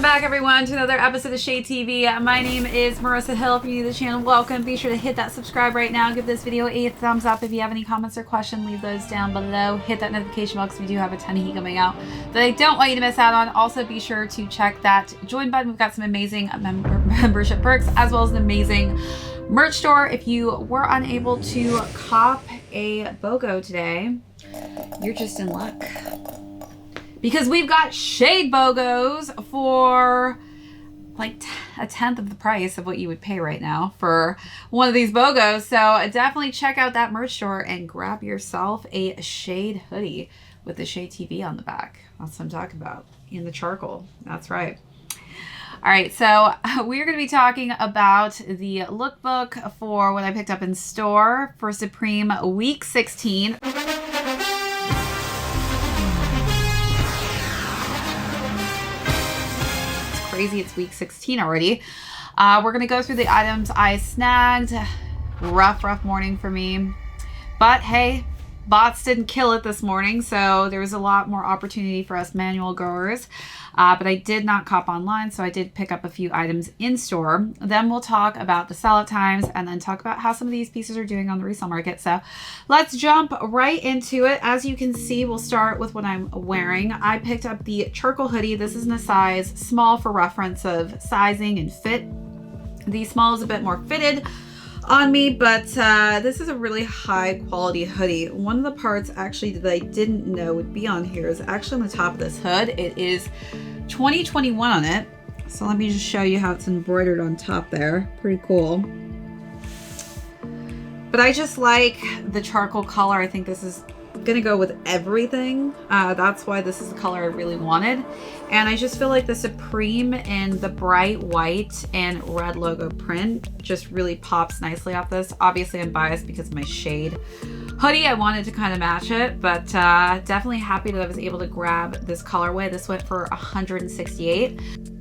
back, everyone, to another episode of ShadeTV. My name is Marissa Hill. If you're new to the channel, welcome. Be sure to hit that subscribe right now. Give this video a thumbs up. If you have any comments or questions, leave those down below. Hit that notification bell because we do have a ton of heat coming out that I don't want you to miss out on. Also, be sure to check that join button. We've got some amazing membership perks as well as an amazing merch store. If you were unable to cop a BOGO today, you're just in luck. Because we've got shade BOGOs for like a tenth of the price of what you would pay right now for one of these BOGOs. So definitely check out that merch store and grab yourself a shade hoodie with the ShadeTV on the back. That's what I'm talking about. In the charcoal. That's right. All right, so we're going to be talking about the lookbook for what I picked up in store for Supreme Week 16. Crazy, it's week 16 already. We're gonna go through the items I snagged. Rough morning for me, but hey, bots didn't kill it this morning, so there was a lot more opportunity for us manual growers. But I did not cop online, so I did pick up a few items in store. Then we'll talk about the sellout times and then talk about how some of these pieces are doing on the resale market. So let's jump right into it. As you can see, we'll start with what I'm wearing. I picked up the charcoal hoodie. This is in a size small for reference of sizing and fit. The small is a bit more fitted on me, but this is a really high quality hoodie. One of the parts actually that I didn't know would be on here is actually on the top of this hood. It is 2021 on it. So let me just show you how it's embroidered on top there. Pretty cool. But I just like the charcoal color. I think this is gonna go with everything. That's why this is the color I really wanted. And I just feel like the Supreme in the bright white and red logo print just really pops nicely off this. Obviously I'm biased because of my shade hoodie. I wanted to kind of match it, but definitely happy that I was able to grab this colorway. This went for $168.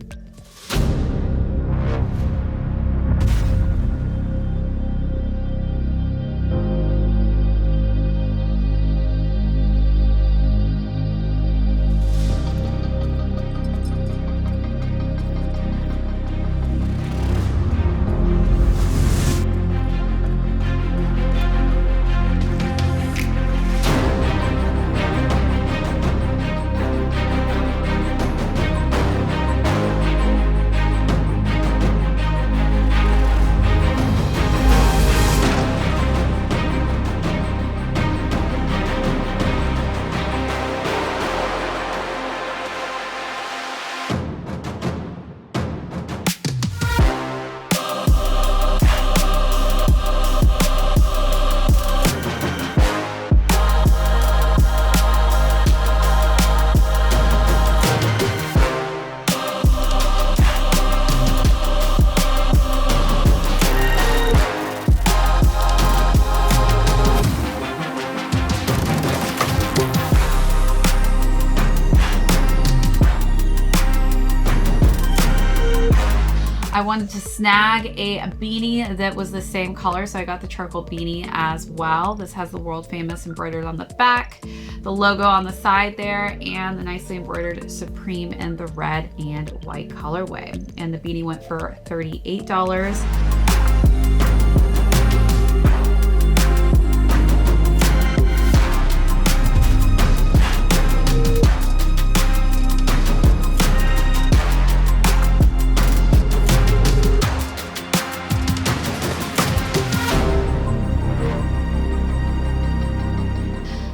I wanted to snag a beanie that was the same color, so I got the charcoal beanie as well. This has the world famous embroidered on the back, the logo on the side there, and the nicely embroidered Supreme in the red and white colorway. And the beanie went for $38.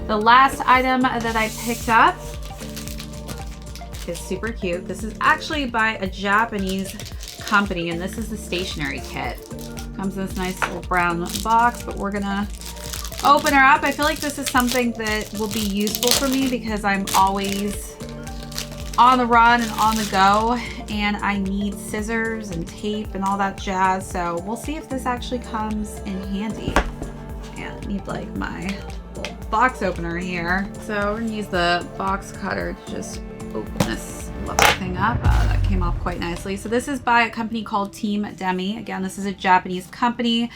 The last item that I picked up is super cute. This is actually by a Japanese company, and this is the stationery kit. Comes in this nice little brown box, but we're gonna open her up. I feel like this is something that will be useful for me because I'm always on the run and on the go, and I need scissors and tape and all that jazz. So we'll see if this actually comes in handy. And I need like my little box opener here. So we're gonna use the box cutter to just open this lovely thing up. That came off quite nicely. So this is by a company called Team Demi. Again, this is a Japanese company.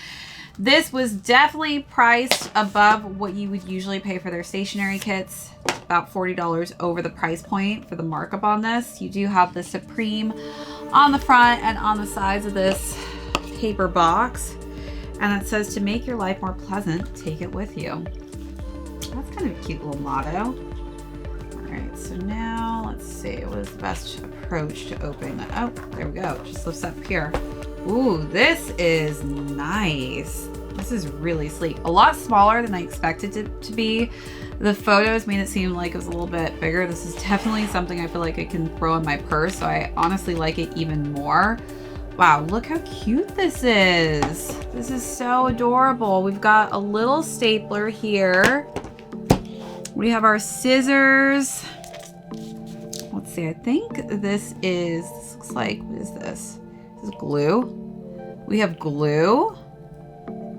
This was definitely priced above what you would usually pay for their stationery kits. About $40 over the price point for the markup on this. You do have the Supreme on the front and on the sides of this paper box. And it says, to make your life more pleasant, take it with you. That's kind of a cute little motto. All right, so now let's see, what is the best approach to opening that? Oh, there we go, it just lifts up here. Ooh, this is nice. This is really sleek. A lot smaller than I expected it to be. The photos made it seem like it was a little bit bigger. This is definitely something I feel like I can throw in my purse, so I honestly like it even more. Wow, look how cute this is. This is so adorable. We've got a little stapler here. We have our scissors. Let's see, I think this looks like, what is this? This is glue. We have glue.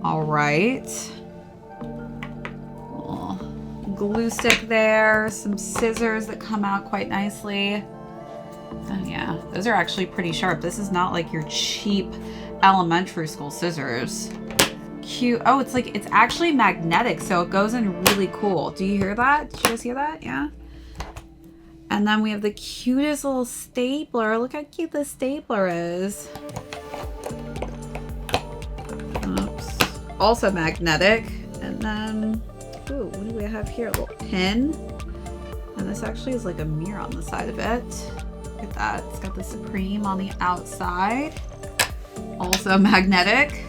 All right. Little glue stick there. Some scissors that come out quite nicely. Oh yeah, those are actually pretty sharp. This is not like your cheap elementary school scissors. Cute. Oh, it's actually magnetic, so it goes in really cool. Do you hear that? Did you guys hear that? Yeah. And then we have the cutest little stapler. Look how cute this stapler is. Oops. Also magnetic. And then, ooh, what do we have here? A little pin. And this actually is like a mirror on the side of it. Look at that. It's got the Supreme on the outside. Also magnetic.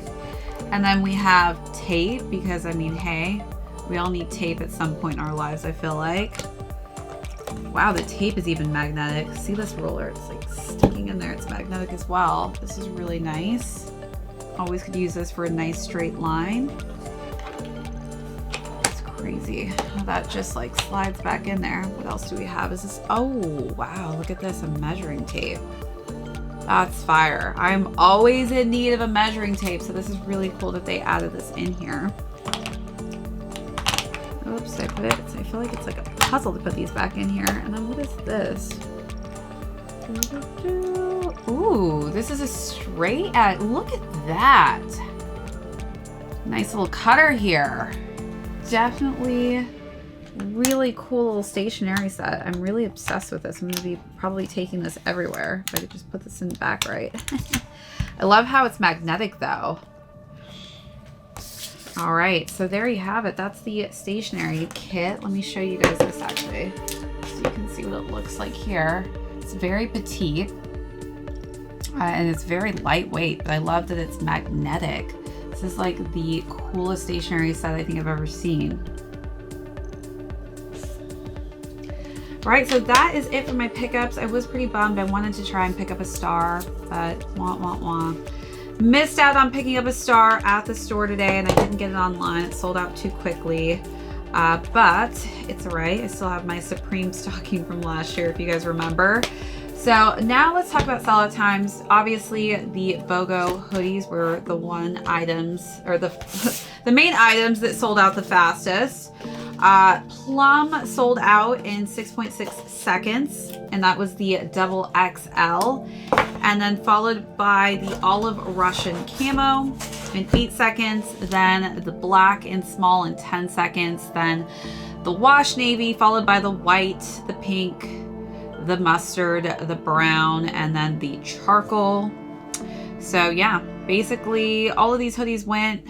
And then we have tape because, I mean, hey, we all need tape at some point in our lives, I feel like. Wow, the tape is even magnetic. See this roller? It's like sticking in there. It's magnetic as well. This is really nice. Always could use this for a nice straight line. It's crazy how that just like slides back in there. What else do we have? Is this? Oh, wow, look at this, a measuring tape. That's fire. I'm always in need of a measuring tape, so this is really cool that they added this in here. Oops, I put it, I feel like it's like a puzzle to put these back in here. And then what is this? Ooh, this is a straight edge. Look at that. Nice little cutter here. Definitely really cool little stationery set. I'm really obsessed with this. I'm gonna be probably taking this everywhere if I could just put this in the back right. I love how it's magnetic though. All right, so there you have it. That's the stationery kit. Let me show you guys this actually, so you can see what it looks like here. It's very petite and it's very lightweight, but I love that it's magnetic. This is like the coolest stationery set I think I've ever seen. All right, so that is it for my pickups. I was pretty bummed. I wanted to try and pick up a star, but missed out on picking up a star at the store today, and I didn't get it online. It sold out too quickly, but it's all right. I still have my Supreme stocking from last year, if you guys remember. So now let's talk about sellout times. Obviously, the BOGO hoodies were the the main items that sold out the fastest. Plum sold out in 6.6 seconds, and that was the double XL. And then followed by the olive Russian camo in 8 seconds, then the black and small in 10 seconds, then the wash navy, followed by the white, the pink, the mustard, the brown, and then the charcoal. So yeah, basically all of these hoodies went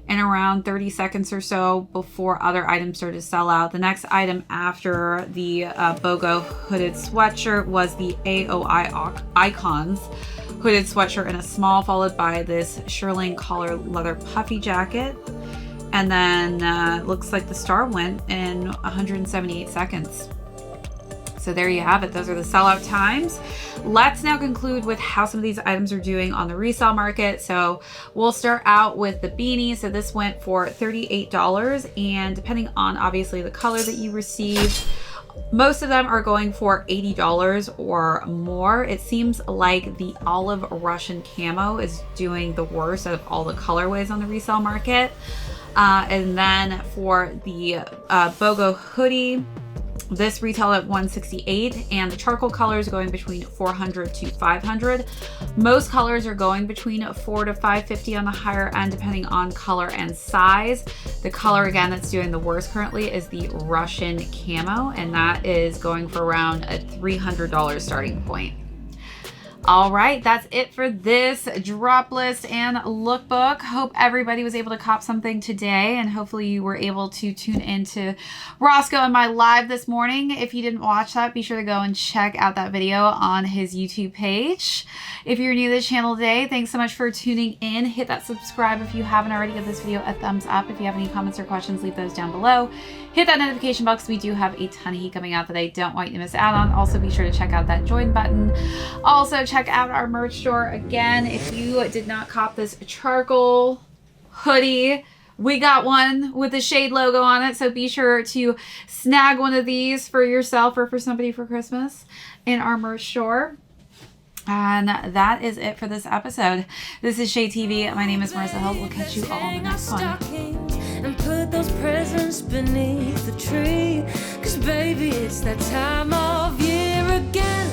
in around 30 seconds or so before other items started to sell out. The next item after the BOGO hooded sweatshirt was the AOI Icons hooded sweatshirt in a small, followed by this shearling collar leather puffy jacket. And then looks like the star went in 178 seconds. So there you have it. Those are the sellout times. Let's now conclude with how some of these items are doing on the resale market. So we'll start out with the beanie. So this went for $38, and depending on obviously the color that you receive, most of them are going for $80 or more. It seems like the olive Russian camo is doing the worst out of all the colorways on the resale market. And then for the BOGO hoodie, This retailed at $168, and the charcoal colors going between $400 to $500. Most colors are going between $400 to $550 on the higher end, depending on color and size. The color, again, that's doing the worst currently is the Russian Camo, and that is going for around a $300 starting point. All right, that's it for this drop list and lookbook. Hope everybody was able to cop something today, and hopefully you were able to tune into Roscoe and my live this morning. If you didn't watch that, be sure to go and check out that video on his YouTube page. If you're new to the channel today, thanks so much for tuning in. Hit that subscribe if you haven't already. Give this video a thumbs up. If you have any comments or questions, leave those down below. Hit that notification box. We do have a ton of heat coming out that I don't want you to miss out on. Also, be sure to check out that join button. Also, check out our merch store. Again, if you did not cop this charcoal hoodie, we got one with the Shade logo on it, so be sure to snag one of these for yourself or for somebody for Christmas in our merch store. And that is it for this episode. This is ShadeTV. My name is Marissa Hill. We'll catch you all in the next one. And put those presents beneath the tree, 'cause baby, it's that time of year again.